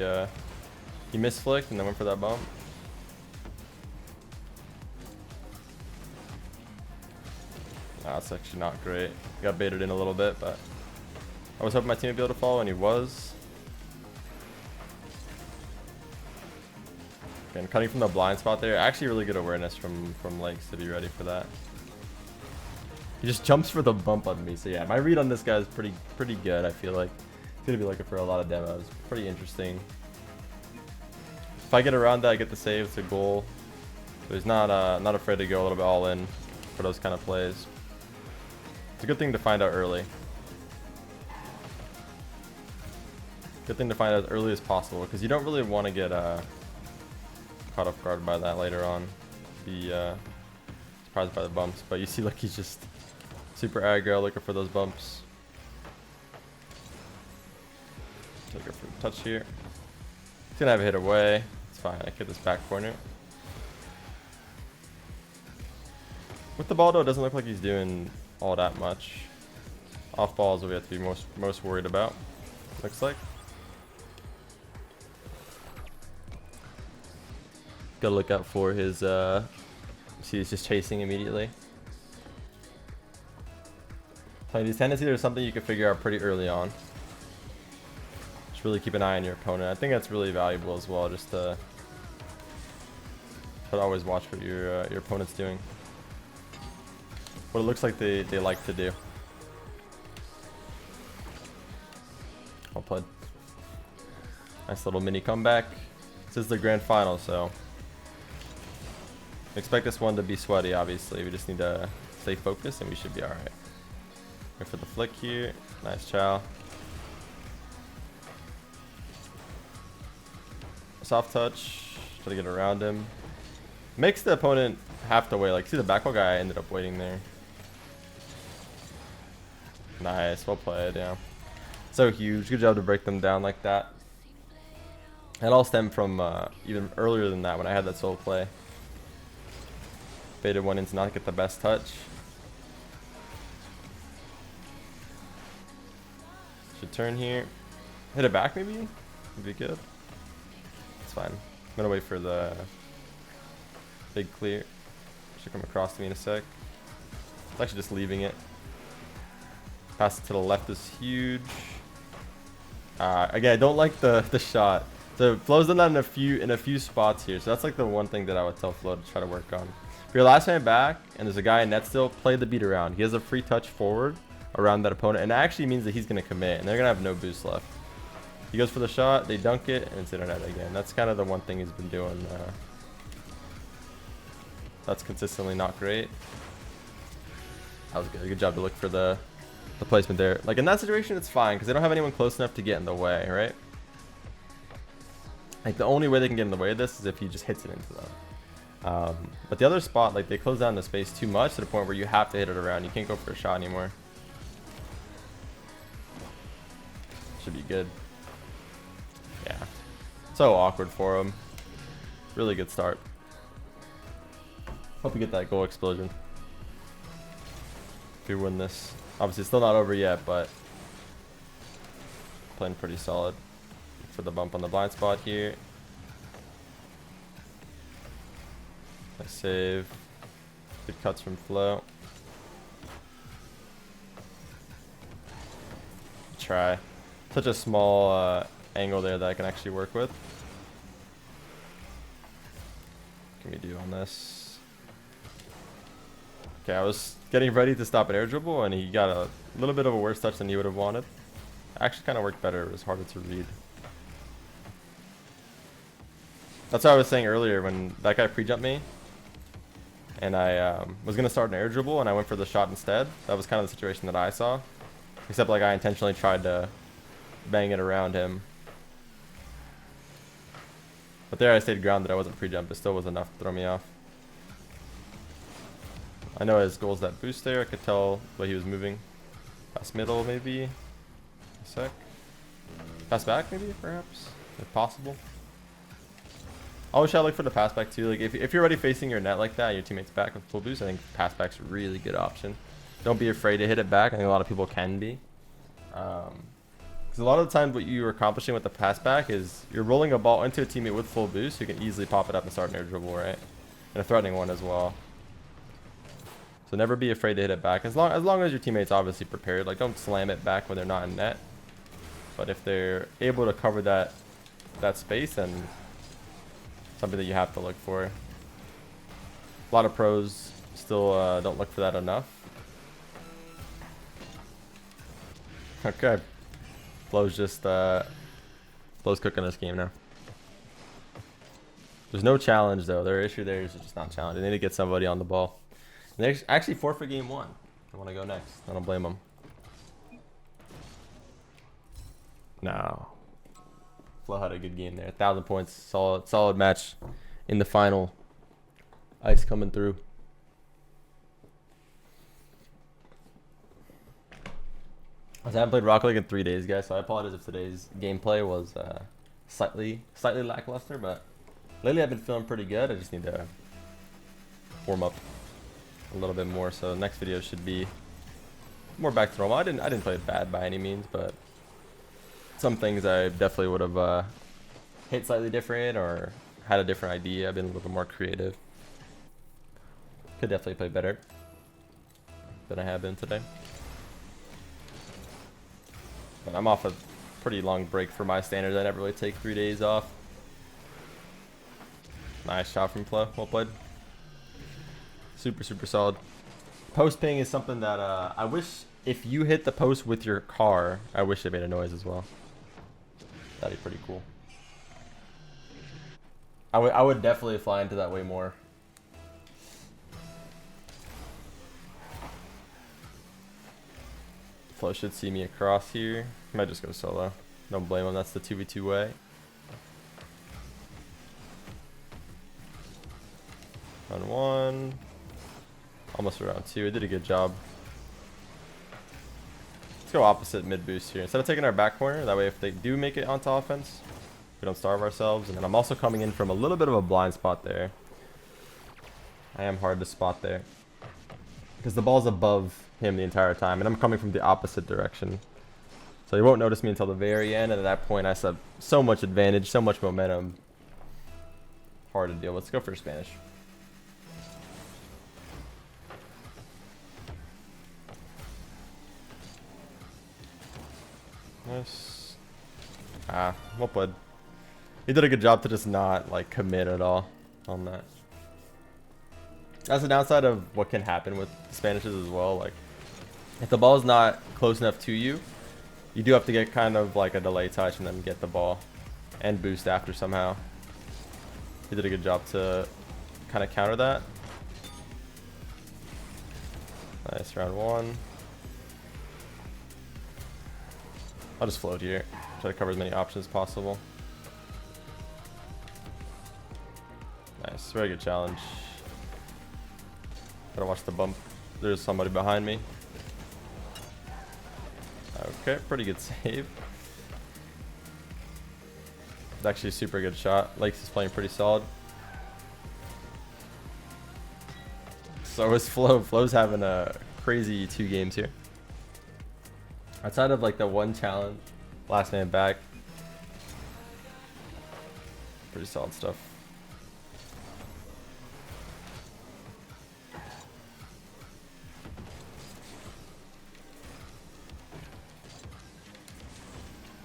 misflicked and then went for that bump. Nah, that's actually not great. Got baited in a little bit, but I was hoping my team would be able to follow, and he was. Again, cutting from the blind spot there. Actually, really good awareness from Lakes to be ready for that. He just jumps for the bump on me. So yeah, my read on this guy is pretty good. I feel like he's gonna be looking for a lot of demos. Pretty interesting. If I get around that, I get the save. It's a goal. So he's not afraid to go a little bit all in for those kind of plays. It's a good thing to find out early. Good thing to find out as early as possible, because you don't really want to get caught off guard by that later on. Be surprised by the bumps, but you see, like, he's just super aggro, looking for those bumps. Take it for the touch here. He's gonna have a hit away. It's fine. I get this back corner. With the ball, though, it doesn't look like he's doing all that much. Off balls, we have to be most worried about. Looks like. Gotta look out for his. See, he's just chasing immediately. So these tendencies are something you can figure out pretty early on. Just really keep an eye on your opponent. I think that's really valuable as well, just to always watch what your opponent's doing. What it looks like they like to do. Well played. Nice little mini comeback. This is the grand final, so expect this one to be sweaty, obviously. We just need to stay focused and we should be alright. Wait for the flick here. Nice chow. Soft touch. Try to get around him. Makes the opponent have to wait. Like, see the back wall guy ended up waiting there. Nice. Well played, yeah. So huge. Good job to break them down like that. It all stemmed from even earlier than that when I had that solo play. Baited one in to not get the best touch. Should turn here. Hit it back maybe? Would be good. It's fine. I'm gonna wait for the big clear. Should come across to me in a sec. It's actually just leaving it. Pass it to the left is huge. Again, I don't like the shot. So Flo's done that in a few spots here. So that's like the one thing that I would tell Flo to try to work on. If you're last man back and there's a guy in net still, play the beat around. He has a free touch forward around that opponent, and that actually means that he's gonna commit and they're gonna have no boost left. He goes for the shot, they dunk it, and it's internet again. That's kind of the one thing he's been doing. That's consistently not great. That was good. Good job to look for the placement there. Like in that situation, it's fine because they don't have anyone close enough to get in the way, right? Like the only way they can get in the way of this is if he just hits it into them. But the other spot, like they close down the space too much to the point where you have to hit it around. You can't go for a shot anymore. Should be good. Yeah. So awkward for him. Really good start. Hope we get that goal explosion. If we win this. Obviously, it's still not over yet, but playing pretty solid. For the bump on the blind spot here. Nice save. Good cuts from Flo. Try. Such a small angle there that I can actually work with. can we do on this? Okay, I was getting ready to stop an air dribble, and he got a little bit of a worse touch than he would have wanted. Actually kind of worked better. It was harder to read. That's what I was saying earlier when that guy pre-jumped me. And I was going to start an air dribble, and I went for the shot instead. That was kind of the situation that I saw. Except like I intentionally tried to bang it around him. But there I stayed grounded. I wasn't pre-jumped. It still was enough to throw me off. I know his goal's that boost there. I could tell the way he was moving. Pass middle maybe. A sec. Pass back maybe, perhaps, if possible. Always try to look for the pass back too. Like if you're already facing your net like that and your teammate's back with full boost, I think pass back's a really good option. Don't be afraid to hit it back. I think a lot of people can be. Because a lot of the time what you're accomplishing with the pass back is you're rolling a ball into a teammate with full boost, so you can easily pop it up and start an air dribble, right? And a threatening one as well. So never be afraid to hit it back. As long as your teammate's obviously prepared. Like don't slam it back when they're not in net. But if they're able to cover that space, then something that you have to look for. A lot of pros still don't look for that enough. Okay. Flo's just Flo's cooking this game now. There's no challenge though. Their issue there is just not challenge. They need to get somebody on the ball. And they actually forfeit game 1. I want to go next. I don't blame them. No. Flo had a good game there. 1,000 points. Solid match in the final. Ice coming through. I haven't played Rocket League in 3 days, guys, so I apologize if today's gameplay was slightly lackluster, but lately I've been feeling pretty good. I just need to warm up a little bit more, so next video should be more back to normal. I didn't play it bad by any means, but some things I definitely would have hit slightly different or had a different idea. I've been a little bit more creative. Could definitely play better than I have been today. But I'm off a pretty long break for my standards. I never really take 3 days off. Nice shot from Flo. Well played. Super solid. Post ping is something that I wish if you hit the post with your car, I wish it made a noise as well. That'd be pretty cool. I would definitely fly into that way more. Flo should see me across here. Might just go solo. Don't blame him. That's the 2v2 way. Round 1. Almost around 2. It did a good job. Let's go opposite mid boost here. Instead of taking our back corner, that way if they do make it onto offense, we don't starve ourselves. And then I'm also coming in from a little bit of a blind spot there. I am hard to spot there. Because the ball's above him the entire time, and I'm coming from the opposite direction. So he won't notice me until the very end, and at that point I have so much advantage, so much momentum. Hard to deal with. Let's go for Spanish. Nice. Well played. He did a good job to just not like commit at all on that. That's the downside of what can happen with Spanishes as well. Like, if the ball is not close enough to you, you do have to get kind of like a delay touch and then get the ball and boost after somehow. He did a good job to kind of counter that. Nice, round 1. I'll just float here. Try to cover as many options as possible. Nice, very good challenge. Gotta watch the bump. There's somebody behind me. Okay, pretty good save. It's actually a super good shot. Lakes is playing pretty solid. So is Flo. Flo's having a crazy 2 games here. Outside of like the one challenge, last man back. Pretty solid stuff.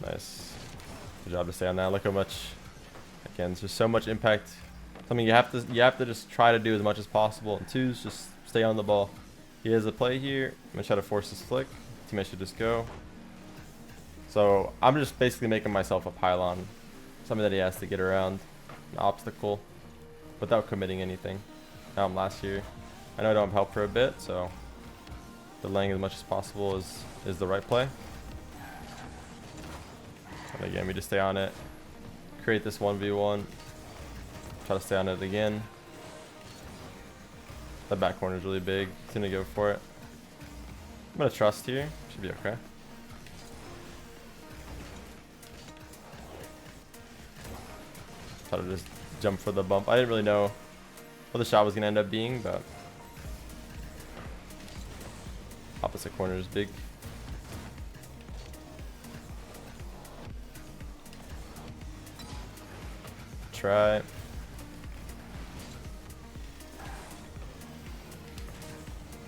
Nice. Good job to stay on that. Look how much, again, there's just so much impact Something you have to just try to do as much as possible. And 2 is just stay on the ball. He has a play here. I'm gonna try to force his flick. Teammate should just go. So I'm just basically making myself a pylon, something that he has to get around, an obstacle, without committing anything. Now I'm last here. I know I don't have help for a bit, so delaying as much as possible is the right play. And again, we just stay on it, create this 1v1, try to stay on it again. That back corner is really big. He's gonna go for it. I'm gonna trust here. Should be okay. Try to just jump for the bump. I didn't really know what the shot was gonna end up being, but opposite corner is big. Try.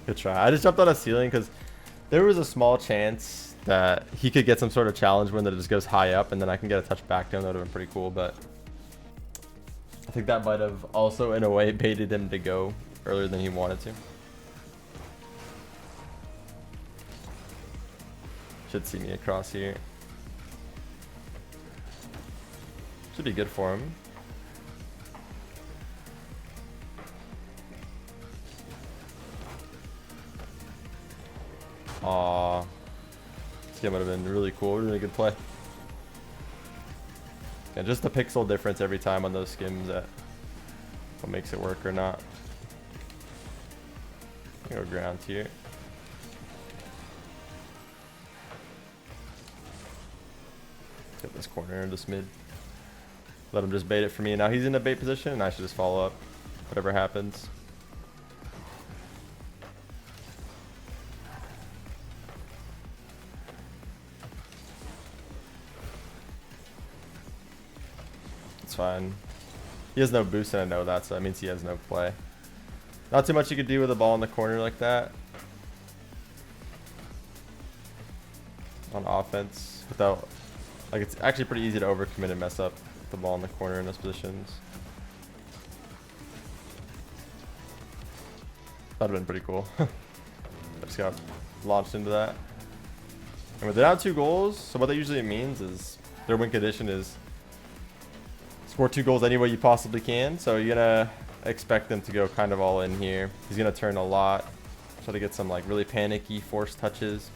Good try. I just jumped on a ceiling because there was a small chance that he could get some sort of challenge win that just goes high up, and then I can get a touch back down. That would have been pretty cool, but I think that might have also, in a way, baited him to go earlier than he wanted to. Should see me across here. Should be good for him. Aww. This game would have been really cool. Really good play. Yeah, just the pixel difference every time on those skims that what makes it work or not. Go ground here. Get this corner in this mid. Let him just bait it for me. Now he's in a bait position, and I should just follow up. Whatever happens. It's fine. He has no boost, and I know that, so that means he has no play. Not too much you could do with a ball in the corner like that. On offense, without, like, it's actually pretty easy to overcommit and mess up the ball in the corner in those positions. That'd have been pretty cool. I just got launched into that. And they're down 2 goals, so what that usually means is their win condition is score 2 goals any way you possibly can. So you're gonna expect them to go kind of all in here. He's gonna turn a lot, try to get some like really panicky forced touches.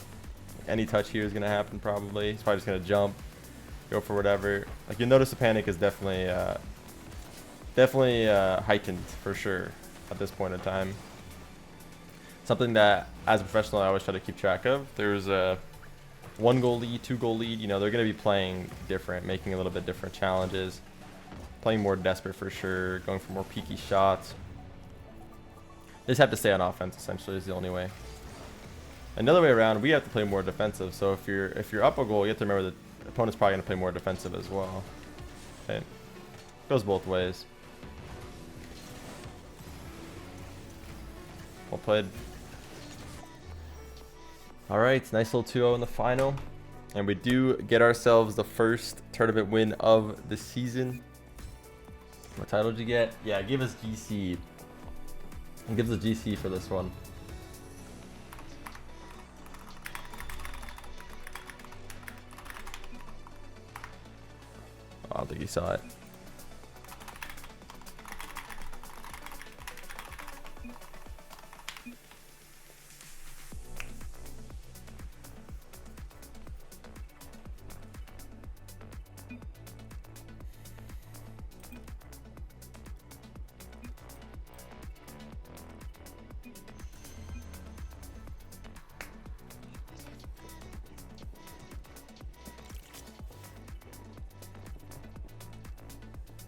Any touch here is gonna happen probably. He's probably just gonna jump, go for whatever. Like, you'll notice the panic is definitely heightened for sure at this point in time. Something that as a professional I always try to keep track of. There's a 1 goal lead, 2 goal lead. You know, they're gonna be playing different, making a little bit different challenges, playing more desperate for sure, going for more peaky shots. They just have to stay on offense essentially is the only way. Another way around, we have to play more defensive. So if you're up a goal, you have to remember that the opponent's probably gonna play more defensive as well. Okay. Goes both ways. Well played. Alright, nice little 2-0 in the final. And we do get ourselves the first tournament win of the season. What title did you get? Yeah, give us GC. And give us a GC for this one. I don't think he saw it.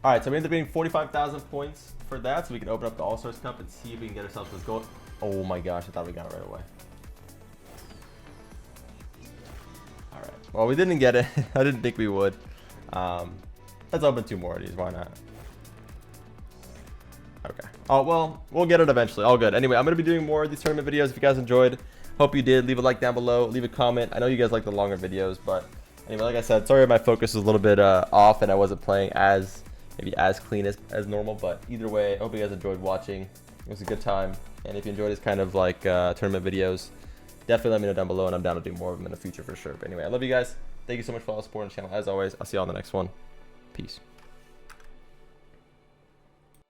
All right, so we ended up getting 45,000 points for that, so we can open up the All-Stars Cup and see if we can get ourselves this goal. Oh my gosh, I thought we got it right away. All right, well, we didn't get it. I didn't think we would. Let's open 2 more of these. Why not? Okay. Oh, well, we'll get it eventually. All good. Anyway, I'm going to be doing more of these tournament videos. If you guys enjoyed, hope you did. Leave a like down below. Leave a comment. I know you guys like the longer videos, but anyway, like I said, sorry my focus was a little bit off and I wasn't playing as maybe as clean as normal. But either way, I hope you guys enjoyed watching. It was a good time. And if you enjoyed this kind of like tournament videos, definitely let me know down below, and I'm down to do more of them in the future for sure. But anyway, I love you guys. Thank you so much for all the support on the channel. As always, I'll see you on the next one. Peace.